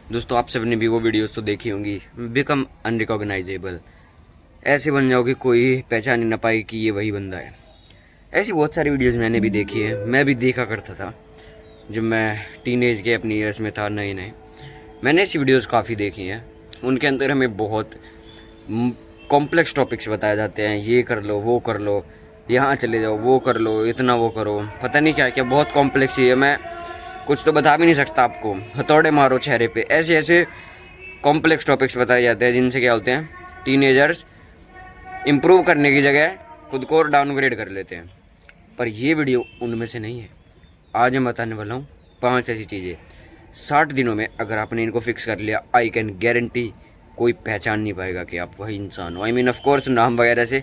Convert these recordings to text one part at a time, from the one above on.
दोस्तों आप सबने भी वो वीडियोस तो देखी होंगी, बिकम अनरिकॉग्नाइजेबल, ऐसे बन जाओ कि कोई पहचान ही ना पाए कि ये वही बंदा है। ऐसी बहुत सारी वीडियोस मैंने भी देखी है, मैं भी देखा करता था जब मैं टीनेज के अपनी ईयर्स में था, नए नए। मैंने ऐसी वीडियोस काफ़ी देखी हैं। उनके अंदर हमें बहुत कॉम्प्लेक्स टॉपिक्स बताए जाते हैं, ये कर लो, वो कर लो, यहाँ चले जाओ, वो कर लो, इतना वो करो, पता नहीं क्या क्या, बहुत कॉम्प्लेक्स ही है। मैं कुछ तो बता भी नहीं सकता आपको, हथौड़े मारो चेहरे पे, ऐसे ऐसे कॉम्प्लेक्स टॉपिक्स बताए जाते हैं जिनसे क्या होते हैं, टीनेजर्स इम्प्रूव करने की जगह खुद को और डाउनग्रेड कर लेते हैं। पर ये वीडियो उनमें से नहीं है। आज मैं बताने वाला हूँ 5 ऐसी चीज़ें 60 दिनों में अगर आपने इनको फिक्स कर लिया, आई कैन गारंटी कोई पहचान नहीं पाएगा कि आप वही इंसान हो। आई मीन ऑफ कोर्स नाम वगैरह से,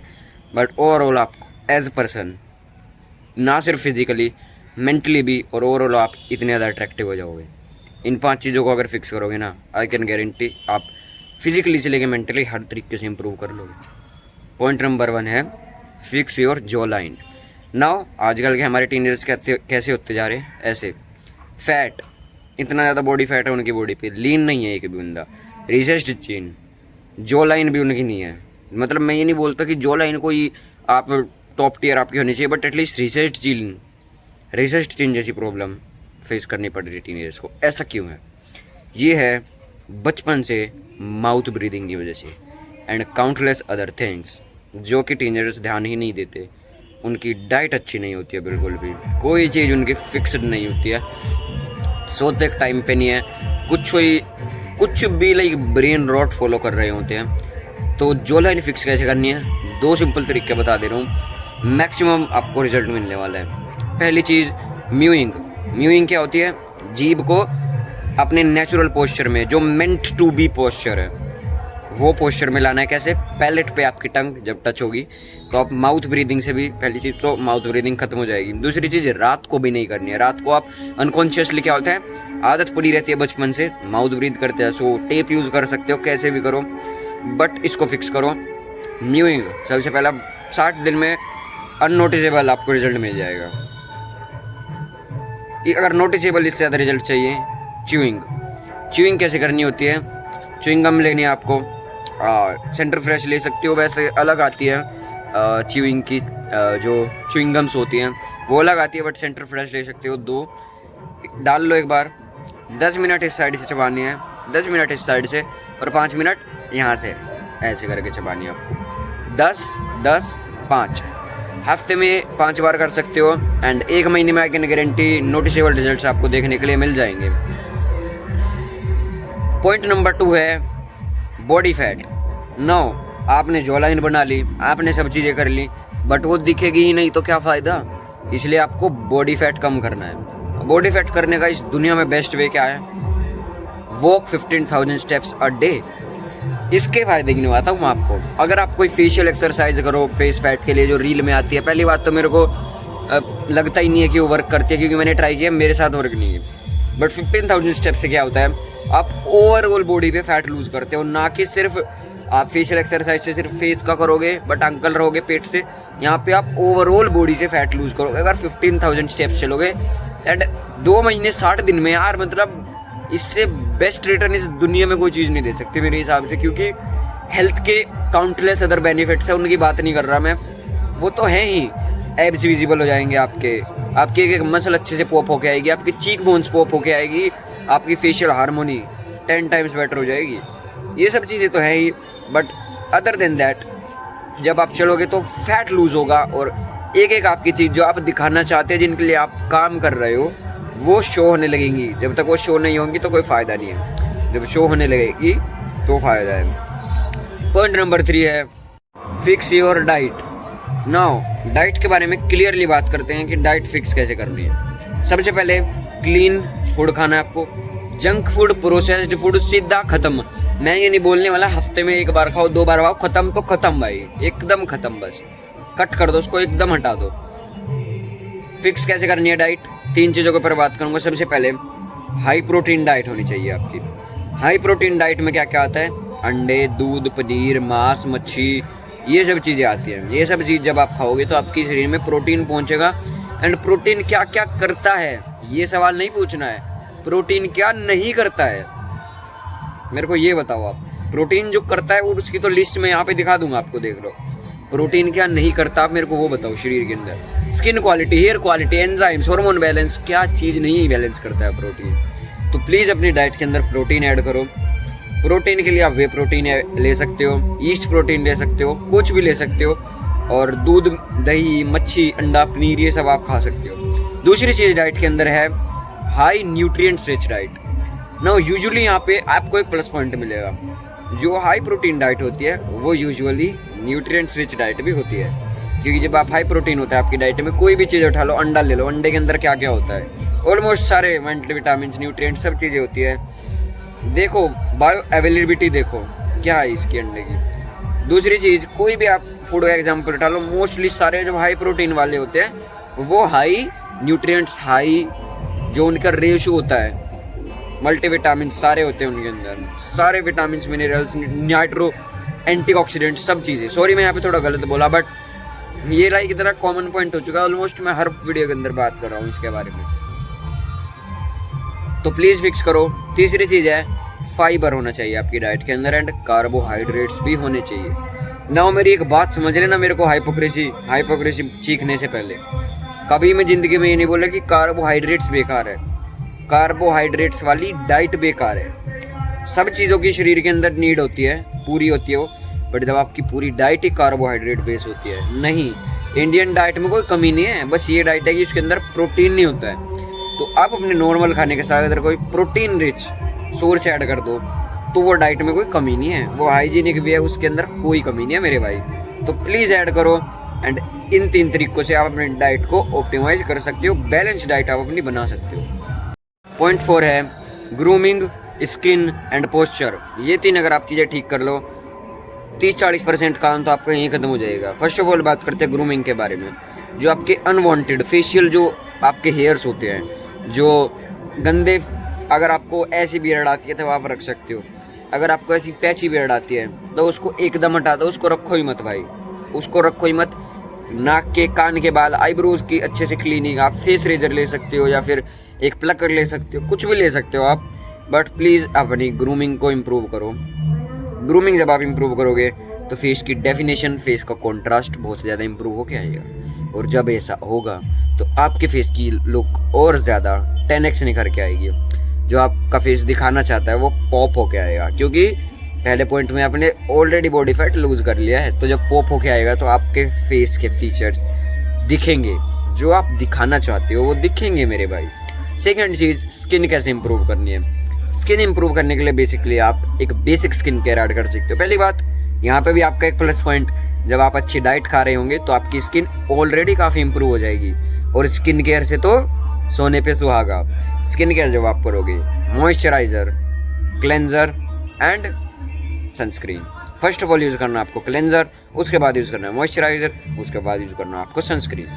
बट ओवरऑल आप एज पर्सन, ना सिर्फ फिजिकली, मेंटली भी, और ओवरऑल आप इतने ज़्यादा अट्रैक्टिव हो जाओगे। इन 5 चीज़ों को अगर फिक्स करोगे ना, आई कैन गारंटी आप फिजिकली से लेकर मेंटली हर तरीके से इंप्रूव कर लोगे। पॉइंट नंबर 1 है fix your jaw line. Now आजकल के हमारे टीनेजर्स कैसे होते जा रहे हैं, ऐसे फैट, इतना ज़्यादा बॉडी फैट है उनकी बॉडी पे, लीन नहीं है एक भी बंदा, रिसेस्ड चीन, जॉ लाइन भी उनकी नहीं है। मतलब मैं ये नहीं बोलता कि जॉ लाइन कोई आप टॉप टियर आपकी होनी चाहिए, बट एटलीस्ट रिसेस्ड चीन जैसी प्रॉब्लम फेस करनी पड़ रही है टीनेजर्स को। ऐसा क्यों है? ये है बचपन से माउथ ब्रीदिंग की वजह से एंड काउंटलेस अदर थिंग्स जो कि टीनेजर्स ध्यान ही नहीं देते। उनकी डाइट अच्छी नहीं होती है, बिल्कुल भी कोई चीज़ उनकी फिक्स्ड नहीं होती है, सोते टाइम पे नहीं है, कुछ भी लाइक ब्रेन रॉट फॉलो कर रहे होते हैं। तो जो लाइन फिक्स कैसे करनी है, 2 सिंपल तरीके बता दे रहा हूँ, मैक्सिमम आपको रिजल्ट मिलने वाला है। पहली चीज़ म्यूइंग क्या होती है? जीभ को अपने नेचुरल पोस्चर में, जो मेंट टू बी पोस्चर है, वो पोस्चर में लाना है। कैसे? पैलेट पे आपकी टंग जब टच होगी तो आप माउथ ब्रीदिंग से भी, पहली चीज़ तो माउथ ब्रीदिंग खत्म हो जाएगी। दूसरी चीज़, रात को भी नहीं करनी है। रात को आप अनकॉन्शियसली, क्या होता है, आदत पड़ी रहती है बचपन से, माउथ ब्रीद करते हैं, सो टेप यूज़ कर सकते हो, कैसे भी करो, बट इसको फिक्स करो। म्यूइंग सबसे पहला, 60 दिन में अननोटिसेबल आपको रिजल्ट मिल जाएगा। अगर नोटिसेबल इससे ज़्यादा रिजल्ट चाहिए, च्यूइंग कैसे करनी होती है? च्यूइंग गम लेनी है आपको, सेंटर फ्रेश ले सकते हो, वैसे अलग आती है च्यूइंग की, जो च्यूइंग गम्स होती हैं वो अलग आती है, बट सेंटर फ्रेश ले सकते हो। 2 डाल लो एक बार, 10 मिनट इस साइड से चबानी है, 10 मिनट इस साइड से, और 5 मिनट यहाँ से ऐसे करके चबानी है आपको। 10 10 5 हफ्ते में 5 बार कर सकते हो, एंड 1 महीने में I can guarantee noticeable results आपको देखने के लिए मिल जाएंगे। पॉइंट नंबर 2 है बॉडी फैट। नो, आपने जॉ लाइन बना ली, आपने सब चीज़ें कर ली, बट वो दिखेगी ही नहीं तो क्या फ़ायदा? इसलिए आपको बॉडी फैट कम करना है। बॉडी फैट करने का इस दुनिया में बेस्ट वे क्या है? Walk 15,000 steps a day. इसके फ़ायदे की नहीं बताता हूँ मैं आपको। अगर आप कोई फेशियल एक्सरसाइज करो फेस फैट के लिए, जो रील में आती है, पहली बात तो मेरे को लगता ही नहीं है कि वो वर्क करती है, क्योंकि मैंने ट्राई किया, मेरे साथ वर्क नहीं है। बट 15,000 स्टेप्स से क्या होता है, आप ओवरऑल बॉडी पे फैट लूज़ करते हो, ना कि सिर्फ आप फेशियल एक्सरसाइज से सिर्फ फेस का करोगे बट अंकल रहोगे पेट से। यहाँ पे आप ओवरऑल बॉडी से फैट लूज़ करोगे अगर 15,000 स्टेप्स चलोगे, एंड 2 महीने 60 दिन में। यार मतलब इससे बेस्ट रिटर्न इस दुनिया में कोई चीज़ नहीं दे सकती मेरे हिसाब से, क्योंकि हेल्थ के काउंटलेस अदर बेनिफिट्स है, उनकी बात नहीं कर रहा मैं, वो तो हैं ही। एब्स विजिबल हो जाएंगे आपके एक एक मसल अच्छे से पॉप होके आएगी, आपकी चीक बोन्स पॉप होके आएगी, आपकी फेशियल हार्मोनी 10 टाइम्स बेटर हो जाएगी। ये सब चीज़ें तो है ही, बट अदर देन दैट जब आप चलोगे तो फैट लूज़ होगा, और एक एक आपकी चीज़ जो आप दिखाना चाहते हैं, जिनके लिए आप काम कर रहे हो, वो शो होने लगेंगी। जब तक वो शो नहीं होंगी तो कोई फ़ायदा नहीं है, जब शो होने लगेगी तो फ़ायदा है। पॉइंट नंबर 3 है fix your diet. Now diet के बारे में क्लियरली बात करते हैं कि डाइट फिक्स कैसे करनी है। सबसे पहले क्लीन फूड खाना है आपको। जंक फूड, प्रोसेस्ड फूड सीधा खत्म। मैं ये नहीं बोलने वाला हफ्ते में 1 बार खाओ, 2 बार खाओ, खत्म तो खत्म भाई, एकदम खत्म, बस कट कर दो उसको, एकदम हटा दो। फिक्स कैसे करनी है डाइट? 3 चीज़ों के ऊपर बात करूँगा। सबसे पहले हाई प्रोटीन डाइट होनी चाहिए आपकी। हाई प्रोटीन डाइट में क्या क्या आता है? अंडे, दूध, पनीर, मांस, मच्छी, ये सब चीज़ें आती हैं। ये सब चीज़ जब आप खाओगे तो आपकी शरीर में प्रोटीन पहुँचेगा। एंड प्रोटीन क्या क्या करता है ये सवाल नहीं पूछना है, प्रोटीन क्या नहीं करता है। मेरे को ये बताओ आप। प्रोटीन जो करता है वो उसकी तो लिस्ट में यहाँ पे दिखा दूंगा आपको, देख लो। प्रोटीन क्या नहीं करता आप मेरे को वो बताओ शरीर के अंदर। Skin quality, hair quality, enzymes, hormone balance, क्या चीज़ नहीं बैलेंस करता है प्रोटीन। तो प्लीज़ अपनी डाइट के अंदर प्रोटीन ऐड करो। प्रोटीन के लिए आप वे प्रोटीन ले सकते हो, ईस्ट प्रोटीन ले सकते हो, कुछ भी ले सकते हो। और दूध, दही, मच्छी, अंडा, पनीर, ये सब आप खा सकते हो। दूसरी चीज़ डाइट के अंदर है हाई न्यूट्रिएंट्स रिच डाइट। ना यूजुअली यहाँ पे आपको एक प्लस पॉइंट मिलेगा। जो हाई प्रोटीन डाइट होती है वो यूजुअली न्यूट्रिएंट्स रिच डाइट भी होती है, क्योंकि जब आप हाई प्रोटीन होता है आपकी डाइट में, कोई भी चीज़ उठा लो, अंडा ले लो, अंडे के अंदर क्या क्या होता है, ऑलमोस्ट सारे विटामिन, न्यूट्रिएंट, सब चीज़ें होती है। देखो बायो अवेलेबिलिटी देखो क्या है इसकी अंडे की। दूसरी चीज़, कोई भी आप फूड का एग्जाम्पल उठा लो, मोस्टली सारे जो हाई प्रोटीन वाले होते हैं वो हाई न्यूट्रिएंट्स, हाई जो उनका रेशो होता है, मल्टीविटामिन सारे होते हैं उनके अंदर, सारे विटामिन, मिनरल्स, नाइट्रो, एंटीऑक्सीडेंट, सब चीज़ें। सॉरी मैं यहाँ पे थोड़ा गलत बोला, बट ये लाइक इतना कॉमन पॉइंट हो चुका है, ऑलमोस्ट मैं हर वीडियो के अंदर बात कर रहा हूँ इसके बारे में। तो प्लीज़ फिक्स करो। तीसरी चीज़ है फाइबर होना चाहिए आपकी डाइट के अंदर, एंड कार्बोहाइड्रेट्स भी होने चाहिए। ना मेरी एक बात समझ लेना, मेरे को हाइपोक्रेसी चीखने से पहले कभी मैं ज़िंदगी में ये नहीं बोला कि कार्बोहाइड्रेट्स बेकार है, कार्बोहाइड्रेट्स वाली डाइट बेकार है। सब चीज़ों की शरीर के अंदर नीड होती है, पूरी होती है वो, बट जब आपकी पूरी डाइट ही कार्बोहाइड्रेट बेस होती है, नहीं, इंडियन डाइट में कोई कमी नहीं है, बस ये डाइट है कि उसके अंदर प्रोटीन नहीं होता है। तो आप अपने नॉर्मल खाने के साथ अगर कोई प्रोटीन रिच सोर्स ऐड कर दो तो वो डाइट में कोई कमी नहीं है, वो हाइजीनिक भी है, उसके अंदर कोई कमी नहीं है मेरे भाई। तो प्लीज़ ऐड करो, एंड इन 3 तरीकों से आप अपनी डाइट को ऑप्टिमाइज कर सकते हो, बैलेंस डाइट आप अपनी बना सकते हो। पॉइंट 4 है ग्रूमिंग, स्किन एंड पोस्चर। ये 3 अगर आप चीज़ें ठीक कर लो, 30-40% काम तो आपका यहीं खत्म हो जाएगा। फर्स्ट ऑफ ऑल बात करते हैं ग्रूमिंग के बारे में। जो आपके अनवांटेड फेशियल जो आपके हेयर्स होते हैं, जो गंदे, अगर आपको ऐसी बियर्ड आती है तो आप रख सकते हो, अगर आपको ऐसी पैची बियर्ड आती है तो उसको एकदम हटा दो, उसको रखो ही मत भाई, उसको रखो ही मत। नाक के, कान के बाल, आईब्रोज की अच्छे से क्लीनिंग, आप फेस रेजर ले सकते हो या फिर एक प्लकर ले सकते हो, कुछ भी ले सकते हो आप, बट प्लीज़ अपनी ग्रूमिंग को इम्प्रूव करो। ग्रूमिंग जब आप इम्प्रूव करोगे तो फेस की डेफिनेशन, फेस का कॉन्ट्रास्ट बहुत ज़्यादा इम्प्रूव होके आएगा, और जब ऐसा होगा तो आपके फेस की लुक और ज़्यादा 10x निखर के आएगी। जो आपका फेस दिखाना चाहता है वो पॉप होके आएगा, क्योंकि पहले पॉइंट में आपने ऑलरेडी बॉडी फैट लूज कर लिया है, तो जब पॉप होके आएगा तो आपके फेस के फीचर्स दिखेंगे, जो आप दिखाना चाहते हो वो दिखेंगे मेरे भाई। सेकंड चीज़, स्किन कैसे इंप्रूव करनी है। स्किन इंप्रूव करने के लिए बेसिकली आप एक बेसिक स्किन केयर ऐड कर सकते हो। पहली बात, यहाँ पे भी आपका एक प्लस पॉइंट, जब आप अच्छी डाइट खा रहे होंगे तो आपकी स्किन ऑलरेडी काफ़ी इंप्रूव हो जाएगी, और स्किन केयर से तो सोने पे सुहागा। स्किन केयर जब आप करोगे, moisturiser, cleanser and sunscreen. First of all use करना आपको क्लेंजर, उसके बाद यूज़ करना है मॉइस्चराइज़र, उसके बाद यूज़ करना आपको सनस्क्रीन।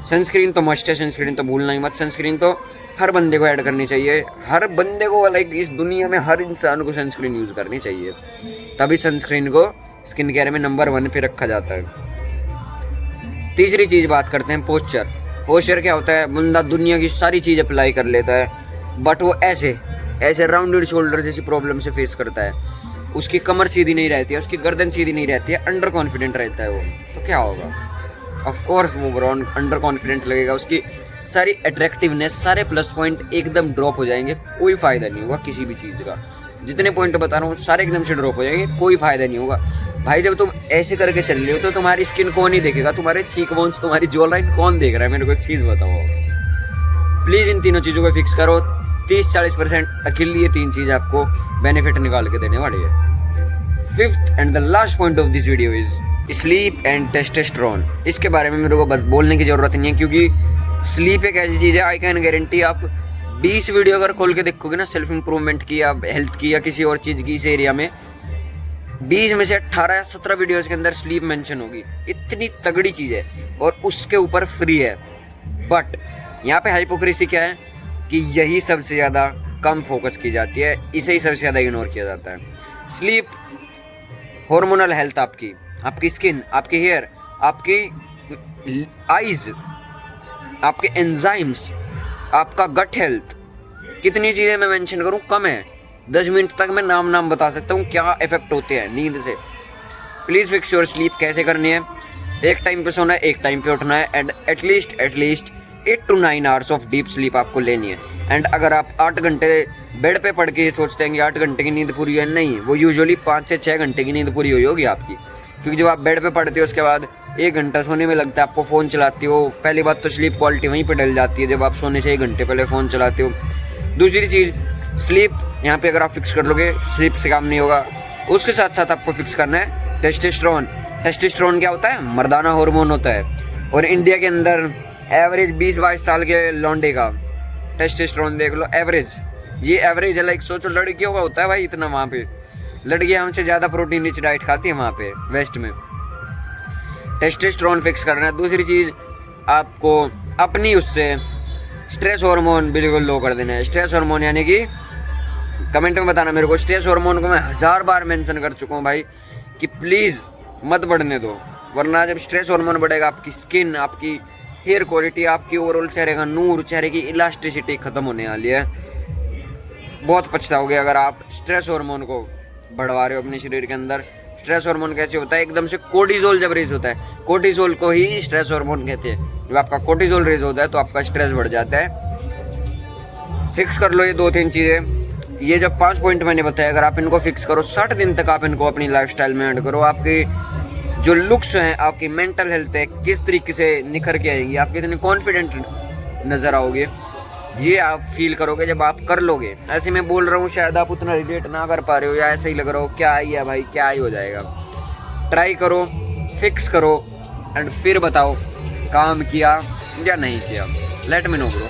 सनस्क्रीन तो मस्ट है, सनस्क्रीन तो भूलना ही मत। सनस्क्रीन तो हर बंदे को ऐड करनी चाहिए, हर बंदे को, लाइक इस दुनिया में हर इंसान को सनस्क्रीन यूज़ करनी चाहिए, तभी सनस्क्रीन को स्किन केयर में नंबर 1 पे रखा जाता है। तीसरी चीज़ बात करते हैं पोस्चर। पोस्चर क्या होता है, बंदा दुनिया की सारी चीज़ अप्लाई कर लेता है, बट वो ऐसे राउंडेड शोल्डर जैसी प्रॉब्लम से फेस करता है, उसकी कमर सीधी नहीं रहती है, उसकी गर्दन सीधी नहीं रहती है, अंडर कॉन्फिडेंट रहता है वो, तो क्या होगा, ऑफ कोर्स वो अंडर कॉन्फिडेंट लगेगा, उसकी सारी अट्रैक्टिवनेस, सारे प्लस पॉइंट एकदम ड्रॉप हो जाएंगे, कोई फ़ायदा नहीं होगा किसी भी चीज़ का। जितने पॉइंट बता रहा हूँ सारे एकदम से ड्रॉप हो जाएंगे, कोई फ़ायदा नहीं होगा भाई। जब तुम ऐसे करके चल रहे हो तो तुम्हारी स्किन कौन ही देखेगा, तुम्हारे चीक बोन्स, तुम्हारी जॉ लाइन कौन देख रहा है, मेरे को एक चीज़ बताओ। प्लीज़ इन तीनों चीज़ों को फिक्स करो। 30-40% अकेले ये 3 चीज़ आपको बेनिफिट निकाल के देने वाली है। Fifth and the last point of this video is sleep and testosterone. इसके बारे में मेरे को बस बोलने की ज़रूरत नहीं है, क्योंकि स्लीप एक ऐसी चीज़ है, आई कैन गारंटी आप 20 वीडियो अगर खोल के देखोगे ना, सेल्फ इंप्रूवमेंट की या हेल्थ की या किसी और चीज़ की, इस एरिया में 20 में से 18 या 17 वीडियोज़ के अंदर स्लीप मेंशन होगी। इतनी तगड़ी चीज़ है, और उसके ऊपर फ्री है। बट यहाँ पे हाइपोक्रेसी क्या है कि यही सबसे ज़्यादा कम फोकस की जाती है, इसे ही सबसे ज़्यादा इग्नोर किया जाता है। स्लीप, हार्मोनल हेल्थ, आपकी स्किन, आपके हेयर, आपकी आइज, आपके एंजाइम्स, आपका गट हेल्थ, कितनी चीज़ें मैं मेंशन करूं कम है। 10 मिनट तक मैं नाम बता सकता हूँ क्या इफेक्ट होते हैं नींद से। Please fix your sleep. कैसे करनी है? एक टाइम पे सोना है, एक टाइम पे उठना है, and at least 8 to 9 hours of deep sleep आपको लेनी है। एंड अगर आप 8 घंटे बेड पे पढ़ के सोचते हैं कि 8 घंटे की नींद पूरी है, नहीं, वो यूजुअली 5 से 6 घंटे की नींद पूरी हुई होगी आपकी। क्योंकि जब आप बेड पे पढ़ते हो उसके बाद 1 घंटा सोने में लगता है, आपको फ़ोन चलाते हो, पहली बात तो स्लीप क्वालिटी वहीं पे डल जाती है जब आप सोने से 1 घंटे पहले फ़ोन चलाते हो। दूसरी चीज़ स्लीप, यहाँ पे अगर आप फिक्स कर लोगे स्लीप से काम नहीं होगा। उसके साथ साथ आपको फिक्स करना है टेस्टोस्टेरोन। टेस्टोस्टेरोन क्या होता है? मर्दाना हार्मोन होता है। और इंडिया के अंदर एवरेज 20-22 साल के लौंडे का टेस्टोस्टेरोन देख लो, एवरेज। ये एवरेज है, लाइक सोचो लड़कियों का होता है भाई इतना। वहाँ पे लड़कियाँ हमसे ज़्यादा प्रोटीन रिच डाइट खाती हैं वहाँ पे वेस्ट में। टेस्टोस्टेरोन फिक्स करना है। दूसरी चीज़, आपको अपनी उससे स्ट्रेस हार्मोन बिल्कुल लो कर देना है। स्ट्रेस हार्मोन यानी कि कमेंट में बताना मेरे को। स्ट्रेस हार्मोन को मैं 1000 बार मेंशन कर चुका हूँ भाई कि प्लीज़ मत बढ़ने दो, वरना जब स्ट्रेस हार्मोन बढ़ेगा आपकी स्किन, आपकी हेयर क्वालिटी, आपकी ओवरऑल चेहरे का नूर, चेहरे की इलास्टिसिटी ख़त्म होने वाली है। बहुत पछताओगे अगर आप स्ट्रेस हार्मोन को बढ़वा रहे हो अपने शरीर के अंदर। स्ट्रेस हार्मोन कैसे होता है? एकदम से कोर्टिसोल जब रेज होता है, कोर्टिसोल को ही स्ट्रेस हार्मोन कहते हैं। जब आपका कोर्टिसोल रेज होता है तो आपका स्ट्रेस बढ़ जाता है। फिक्स कर लो ये 2-3 चीज़ें। ये जब 5 पॉइंट मैंने बताया, अगर आप इनको फिक्स करो 60 दिन तक आप इनको अपनी लाइफस्टाइल में ऐड करो, आपकी जो लुक्स हैं, आपकी मेंटल हेल्थ है, किस तरीके से निखर के आएंगी, आप कितने कॉन्फिडेंट नज़र आओगे, ये आप फील करोगे जब आप कर लोगे। ऐसे मैं बोल रहा हूँ, शायद आप उतना रिलेट ना कर पा रहे हो या ऐसे ही लग रहा हो क्या ही है भाई, क्या ही हो जाएगा। ट्राई करो, फिक्स करो एंड फिर बताओ काम किया या नहीं किया। Let me know bro.